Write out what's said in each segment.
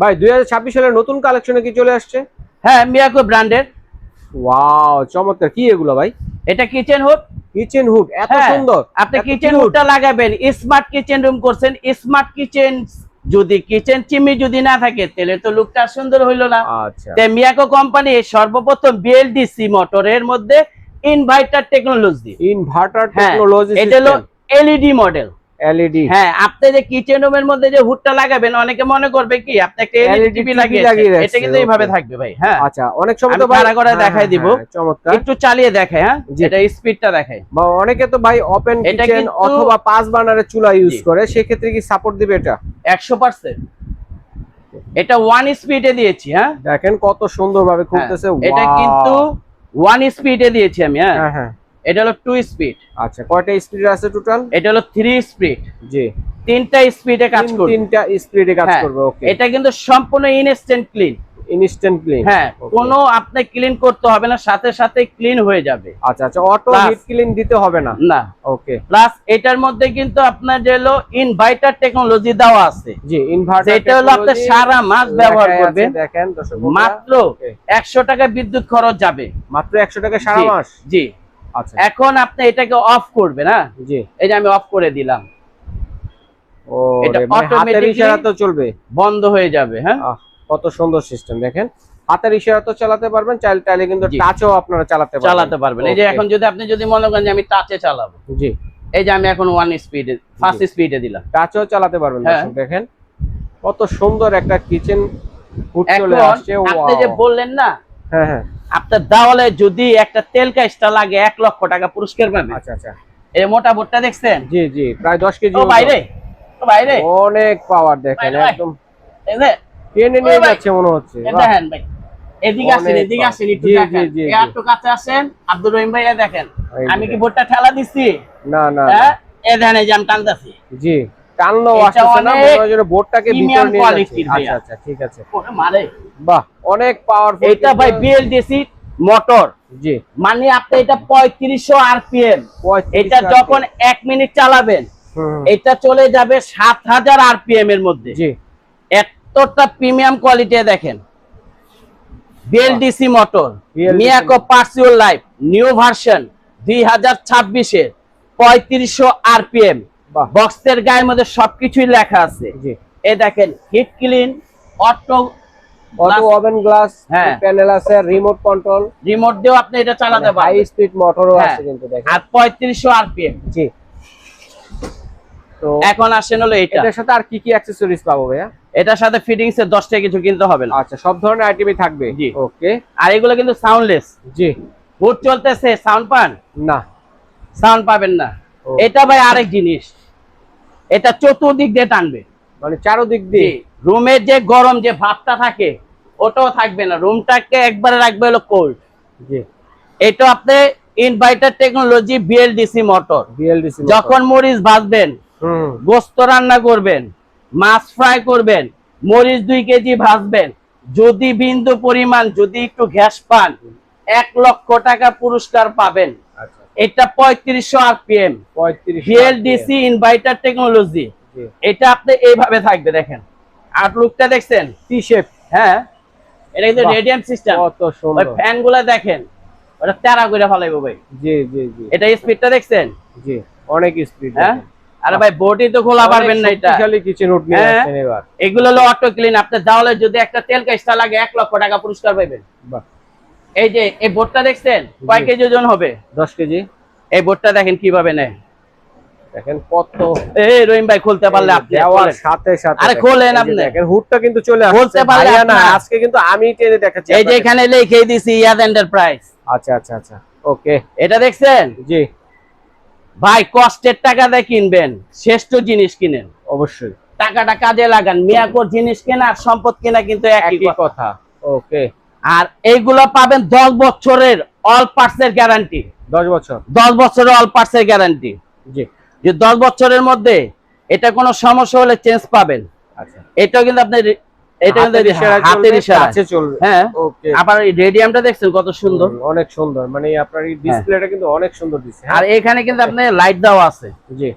ভাই 2026 সালের নতুন কালেকশনে কি চলে আসছে? হ্যাঁ, মিয়াকো ব্র্যান্ডের। ওয়াও, চমৎকার। কি এগুলো ভাই? এটা কিচেন হুড। কিচেন হুড এত সুন্দর। আপনি কিচেন হুডটা লাগাবেন, স্মার্ট কিচেন রুম করছেন, স্মার্ট কিচেন যদি কিচেন চিমনি যদি না থাকে তাহলে তো লুকটা সুন্দর হইলো না। আচ্ছা, তাই মিয়াকো কোম্পানি সর্বপ্রথম বিএলডিসি মোটরের মধ্যে ইনভার্টার টেকনোলজি এটা হলো এলইডি মডেল। এলইডি। হ্যাঁ, আপনি যে কিচেন রুমের মধ্যে যে হুডটা লাগাবেন অনেকে মনে করবে কি আপনি একটা এলইডি টিভি লাগিয়েছেন, এটা কিন্তু এইভাবে থাকবে ভাই। হ্যাঁ, আচ্ছা, অনেক সময় তো ভাই ভাড়া করে দেখাই দিব। চমৎকার। একটু চালিয়ে দেখায়। হ্যাঁ, এটা স্পিডটা দেখায়। বা অনেকে তো ভাই ওপেন কিচেন অথবা 5 বার্নারের চুলা ইউজ করে, সেই ক্ষেত্রে কি সাপোর্ট দিবে এটা? 100%। এটা 1 স্পিডে দিয়েছি। হ্যাঁ, দেখেন কত সুন্দরভাবে খুলতেছে। এটা কিন্তু 1 স্পিডে দিয়েছি আমি। হ্যাঁ হ্যাঁ, এটা হলো 2 স্পিড। আচ্ছা, কয়টা স্পিড আছে টোটাল? এটা হলো 3 স্পিড। জি, 3টা স্পিডে কাজ করবে। 3টা স্পিডে কাজ করবে। ওকে, এটা কিন্তু সম্পূর্ণ ইনস্ট্যান্ট ক্লিন। Instant clean. হ্যাঁ, কোনো আপনি ক্লিন করতে হবে না, সাথে সাথে ক্লিন হয়ে যাবে। আচ্ছা আচ্ছা, অটো হিট ক্লিন দিতে হবে না? না। ওকে, প্লাস এটার মধ্যে কিন্তু আপনার যে হলো ইনভার্টার টেকনোলজি দেওয়া আছে। জি, ইনভার্টার। এটা হলো আপনি সারা মাস ব্যবহার করবেন। দেখেন দর্শক, মাত্র 100 টাকা বিদ্যুৎ খরচ যাবে। মাত্র 100 টাকা সারা মাস? জি। আচ্ছা, এখন আপনি এটাকে অফ করবেন। হ্যাঁ, জি, এই যে আমি অফ করে দিলাম। ও এটা হাতের ইশারা তো চলবে, বন্ধ হয়ে যাবে। হ্যাঁ, কত সুন্দর সিস্টেম। দেখেন হাতের ইশারা তো চালাতে পারবেন, চাইলে কিন্তু টাচও আপনারা চালাতে পারবেন। এই যে এখন যদি আপনি যদি মনে করেন যে আমি টাচে চালাবো, জি, এই যে আমি এখন 1 স্পিডে ফার্স্ট স্পিডে দিলাম, টাচও চালাতে পারবেন। দেখেন কত সুন্দর একটা কিচেন হুড চলে আসছে। আপনি যে বললেন না, হ্যাঁ হ্যাঁ, আপনার দেওয়ালে যদি একটা তেল কাজটা লাগে 1 লক্ষ টাকা পুরস্কার পাবেন। আচ্ছা আচ্ছা, এই মোটা বোর্ডটা দেখছেন? জি জি, প্রায় 10 কেজি। ও বাইরে, ও বাইরে, অনেক পাওয়ার। দেখেন একদম এই যে টেনে নিয়ে যাচ্ছে মনে হচ্ছে। দেখেন ভাই, এদিকে আসেন, এদিকে আসেন, একটু দেখেন, একটু কাছে আসেন। আব্দুর রহিম ভাই, দেখেন আমি কি বোর্ডটা ঠেলা দিছি? না না, এই দেখেন, এই যে আমি টানতাছি। জি, টানলো আসছে না, মনে হয় বোর্ডটাকে ভিতর নিয়ে যাচ্ছে। আচ্ছা আচ্ছা, ঠিক আছে। মারে, বাহ, অনেক পাওয়ারফুল। এটা ভাই বিএলডিসি মোটর। জি, মানে আপনি এটা 3500 আরপিএম। এটা যখন 1 মিনিট চালাবেন, এটা চলে যাবে 7000 আরপিএম এর মধ্যে। জি, এতটা প্রিমিয়াম কোয়ালিটি। দেখেন বিএলডিসি মোটর, মিয়াকো পার্সিওল লাইফ নিউ ভার্সন 2026 এর 3500 আরপিএম। বক্সের গায়ের মধ্যে সবকিছুই লেখা আছে। এই দেখেন, hit clean, auto oven glass panel আছে, রিমোট কন্ট্রোল, রিমোট দিয়েও আপনি এটা চালাতে পারবেন। হাই স্পিড মোটরও আছে কিন্তু দেখেন, আর 3500 আরপিএম। জি। তো এখন আসেন হলো এটার সাথে আর কি কি অ্যাকসেসরিজ পাবো ভাইয়া? এটার সাথে ফিটিংস এর 10 টাকা কিছু কিনতে হবে না। আচ্ছা, সব ধরনের আইটেমই থাকবে। জি, ওকে। আর এগুলো কিন্তু সাউন্ডলেস। জি, হুড চলতেছে, সাউন্ড পান না? সাউন্ড পাবেন না। এটা ভাই আরেক জিনিস, এটা চতুর্দিক দিয়ে টানবে, মানে চারদিক দিয়ে। রুমের যে গরম যে ভাবটা থাকে ওটাও থাকবে না, রুমটাকে একবারে রাখবে হলো কোল্ড। জি, এটা আপনি ইনভার্টার টেকনোলজি বিএলডিসি মোটর। যখন মরিচ ভাজবেন, গোস্ত রান্না করবেন, মাছ ফ্রাই করবেন, মরিচ 2 কেজি ভাজবেন, যদি বিন্দু পরিমাণ যদি একটু গ্যাস পান, 1 লক্ষ টাকা পুরস্কার পাবেন। এটা 3500 আরপিএম বিএলডিসি ইনভার্টার টেকনোলজি। এটা আপনি এইভাবে থাকবে। দেখেন আউটলুকটা দেখছেন, টি শেপ। হ্যাঁ, এটা কিন্তু রেডিয়ান্ট সিস্টেম। কত সুন্দর। ফ্যানগুলো দেখেন, ওটা তেরা করে ফলাইবো ভাই। জি জি জি, এটা স্পিডটা দেখছেন? জি, অনেক স্পিড। হ্যাঁ, আরে ভাই বডি তো খোলা পারবেন না। এটা শক্তিশালী কিচেন হুড নিয়ে আসছেন এবার। এগুলো হলো অটো ক্লিন। আপনি দেওয়ালে যদি একটা তেল কাজটা লাগে 1 লক্ষ টাকা পুরস্কার পাবেন। বাহ, এই যে এই বোর্ডটা দেখছেন, কয় কেজি ওজন হবে? 10 কেজি। এই বোর্ডটা দেখেন কিভাবে নেয়, দেখেন কত। এই রহিম ভাই, খুলতে পারলে আপনি দেওয়ার সাথে সাথে, আরে খোলেন আপনি। দেখেন হুডটা কিন্তু চলে আসছে। খুলতে পারলে না, আজকে কিন্তু আমি টেনে দেখাচ্ছি। এই যে এখানে লিখে দিয়েছি ইয়াদ এন্টারপ্রাইজ। আচ্ছা আচ্ছা আচ্ছা, ওকে। এটা দেখছেন? জি ভাই, কষ্টের টাকা দিয়ে কিনবেন, শ্রেষ্ঠ জিনিস কিনেন। অবশ্যই টাকাটা কাজে লাগান। মিয়াকোর জিনিস কেনা আর সম্পদ কেনা কিন্তু একই কথা। ওকে। আর এইগুলো পাবেন 10 বছরের অল পার্টসের গ্যারান্টি। 10 বছর? 10 বছরের অল পার্টসের গ্যারান্টি। জি, যে 10 বছরের মধ্যে এটা কোনো সমস্যা হলে চেঞ্জ পাবেন। আচ্ছা, এটাও কিন্তু আপনি এটা কিন্তু হাতের ইশারা আছে চলবে। হ্যাঁ, ওকে। আবার এই রেডিয়ামটা দেখছেন কত সুন্দর, অনেক সুন্দর। মানে আপনার এই ডিসপ্লেটা কিন্তু অনেক সুন্দর দিচ্ছে। আর এখানে কিন্তু আপনি লাইট দেওয়া আছে। জি,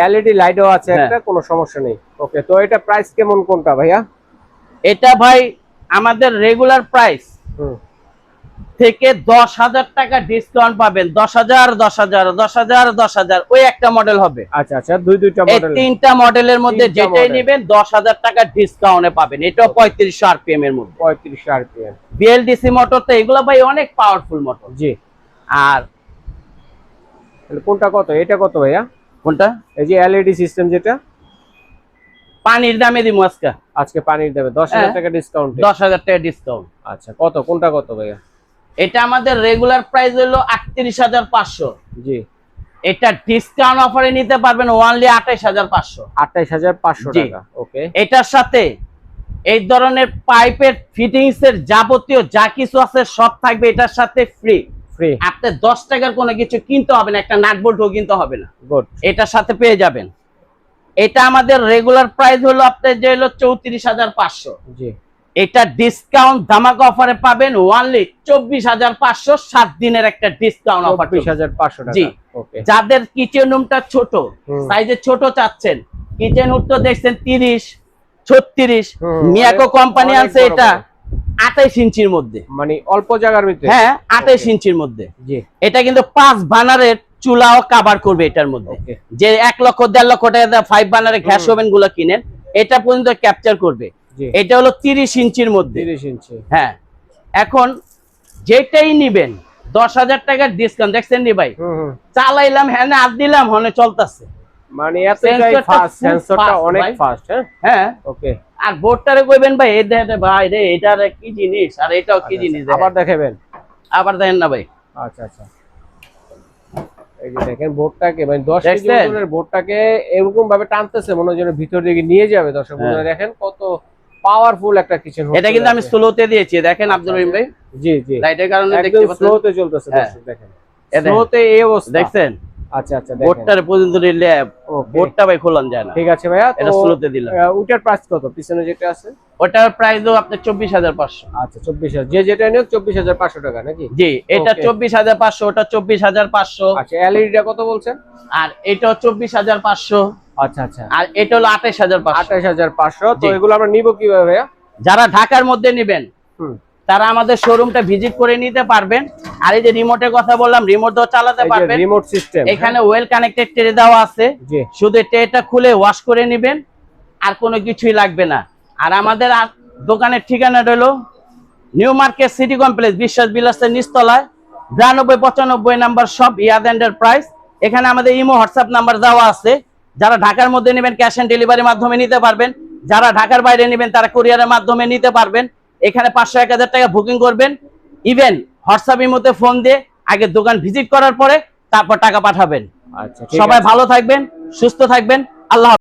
এলইডি লাইটও আছে একটা, কোনো সমস্যা নেই। ওকে, তো এটা প্রাইস কেমন কোনটা ভাইয়া? এটা ভাই আমাদের রেগুলার প্রাইস থেকে 10,000 টাকা ডিসকাউন্ট পাবেন। 10,000 10,000 10,000 10,000 ওই একটা মডেল হবে। আচ্ছা আচ্ছা, দুইটা এই মডেল, তিনটা মডেলের মধ্যে তিনটা যেটাই model। নেবেন 10,000 টাকা ডিসকাউন্টে পাবেন। এটাও 3500 আরপিএম এর মধ্যে। 35 আরপিএম। বিএলডিসি মোটর তো এগুলো ভাই অনেক পাওয়ারফুল মোটর। জি। আর কোনটা কত? এটা কত ভাইয়া? কোনটা? এই যে এলইডি সিস্টেম যেটা পানির দামে দিমু আজকে পানির দেবে 10,000 টাকা ডিসকাউন্ট। 10,000 টাকা ডিসকাউন্ট। আচ্ছা, কত কোনটা কত ভাইয়া? এটা আমাদের রেগুলার প্রাইস হলো 38,500। জি। এটা ডিসকাউন্ট অফারে নিতে পারবেন ওনলি 28,500। 28,500 জি। টাকা। ওকে। এটার সাথে এই ধরনের পাইপের ফিটিংস এর যাবতীয় যা কিছু আছে সব থাকবে এটার সাথে ফ্রি। ফ্রি। আপনি 10 টাকার কোনো কিছু কিনতে হবে না, একটা নাট বল্টও কিনতে হবে না। গুড। এটার সাথে পেয়ে যাবেন। এটা আমাদের রেগুলার প্রাইস হলো আপনার যে হলো 34,500। জি। এটা ডিসকাউন্ট ধামাকা অফারে পাবেন ওনলি 24,500, 7 দিনের একটা ডিসকাউন্ট অফার। 24,500 টাকা। জি। ওকে। যাদের কিচেন রুমটা ছোট সাইজে ছোট চাচ্ছেন, কিচেন রুম তো দেখছেন 30 36, মিয়াকো কোম্পানি আনছে এটা 28 ইঞ্চির মধ্যে, মানে অল্প জায়গার ভিতরে। হ্যাঁ 28 ইঞ্চির মধ্যে। জি। এটা কিন্তু 5 বার্নারের চুলাও কভার করবে এটার মধ্যে। যে 1 লক্ষ 1.5 লক্ষ টাকা 5 বার্নারের গ্যাস ওভেন গুলো কিনেন এটা পর্যন্ত ক্যাপচার করবে। এটা হলো 30 ইঞ্চির মধ্যে। 30 ইঞ্চি। হ্যাঁ। এখন যেটাই নিবেন 10,000 টাকার ডিসকাউন্ট। দেখছেন নি ভাই, চালাইলাম হ্যাঁ না হাত দিলাম হনে চলতেছে। মানে এতটাই ফাস্ট, সেন্সরটা অনেক ফাস্ট। হ্যাঁ হ্যাঁ। ওকে। আর বোর্ডটারে কইবেন ভাই এই দেখেন ভাই রে এটার কি জিনিস আর এটাও কি জিনিস আবার দেখাবেন। আবার দেখেন না ভাই। আচ্ছা আচ্ছা, এই যে দেখেন বোর্ডটাকে, মানে 10 কেজি ওজনের বোর্ডটাকে এরকম ভাবে টানতেছে মনে হয় যেন ভিতর দিকে নিয়ে যাবে। দর্শক বন্ধুরা দেখেন কত পাওয়ারফুল একটা কিচেন। এটা কিন্তু আমি স্লোতে দিয়েছি দেখেন আব্দুল রহিম ভাই। জি জি, লাইটের কারণে দেখতে একদম পাচ্ছেন স্লোতে চলতেছে। দর্শক দেখেন স্লোতে এই অবস্থা দেখছেন। আচ্ছা আচ্ছা, দেখেন বোর্ডটার পর্যন্ত নিলে বোর্ডটা ভাই খোলান যায় না। ঠিক আছে ভাইয়া, এটা স্লোতে দিলাম। ওটার প্রাইস কত পিছনে যেটা আছে? ওটার প্রাইসও আপনার 24,500। আচ্ছা 24,000, যে যেটা নিও 24,500 টাকা নাকি? জি, এটা 24,500, ওটা 24,500। আচ্ছা, এলইডিটা কত বলছেন? আর এটাও 24,500। আচ্ছা আচ্ছা, আর এটা হলো 28,500। 28,500। তো এগুলো আমরা নিব কিভাবে ভাইয়া? যারা ঢাকার মধ্যে নেবেন তারা আমাদের শোরুমটা ভিজিট করে নিতে পারবেন। আর এই যে রিমোটের কথা বললাম, রিমোটও চালাতে পারবেন। রিমোট সিস্টেম এখানে ওয়েল কানেক্টেড ট্রে দেওয়া আছে। শুধু ট্রেটা খুলে ওয়াশ করে নেবেন, আর কোনো কিছুই লাগবে না। আর আমাদের দোকানের ঠিকানাটা হলো নিউ মার্কেট সিটি কমপ্লেক্স, বিশ্বাস বিলাসের নিচতলায় 9295 নাম্বার শপ ইয়াদ এন্টারপ্রাইজ। এখানে আমাদের ইমো হোয়াটসঅ্যাপ নাম্বার দেওয়া আছে। যারা ঢাকার মধ্যে নেবেন ক্যাশ অন ডেলিভারির মাধ্যমে নিতে পারবেন। যারা ঢাকার বাইরে নেবেন তারা কুরিয়ারের মাধ্যমে নিতে পারবেন। এখানে 500-1000 টাকা বুকিং করবেন। ইভেন হোয়াটসঅ্যাপ ইমোতে ফোন দিয়ে আগে দোকান ভিজিট করার পরে তারপর টাকা পাঠাবেন। আচ্ছা, সবাই ভালো থাকবেন, সুস্থ থাকবেন। আল্লাহ।